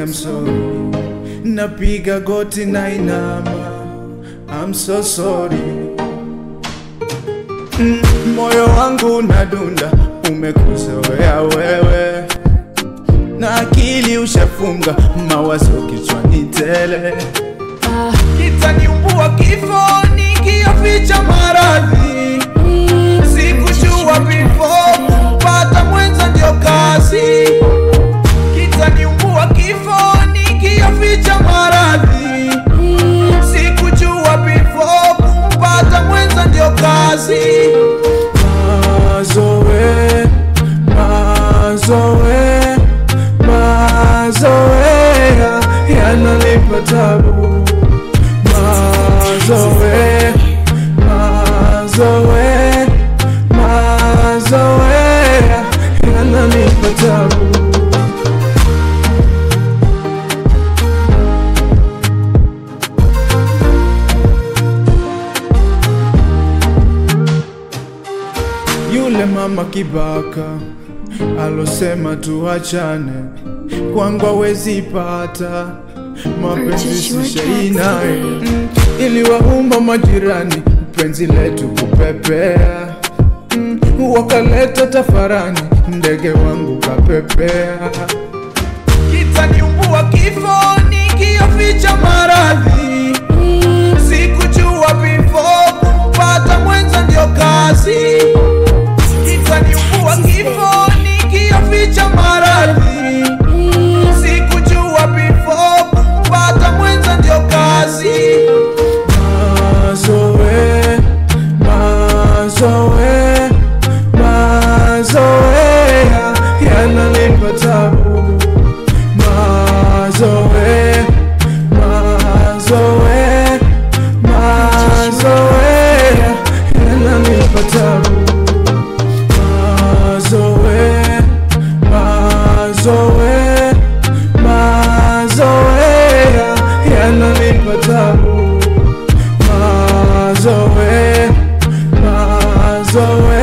I'm sorry. Napiga goti na inama, I'm so sorry. Moyo wangu unadunda, umekuzoea wewe, na akili ushafunga, mawazo kichwani tele. Kitaniumbua kifo nikiyaficha maradhi, sikujua before kupata mwenza ndio kazi. Kitaniumbua kifo nikiyaficha maradhi, sikujua before kupata mwenza ndio kazi. Mazoe, mazoe, mazoea yananipa tabu. Mazoe, mazoe, mazoea yananipa tabu. Yule mama kibaka alosema tuachane, kwangu hawezi pata mapenzi sishainae. Iliwaumba majirani penzi letu kupepea, wakaleta tafarani ndege wangu kapepea. Kitaniumbua kifo nikiyaficha maradhi, sikujua before kupata mwenza ndio kazi. Kitaniumbua kifo nikiyaficha maradhi, sikujua before kupata mwenza ndio kazi. Mazoe, mazoe, mazoea yananipa tabu. Mazoe, mazoe, mazoea yananipa tabu. Mazoe, mazoe, mazoea yananipa tabu. Mazoe, mazoe.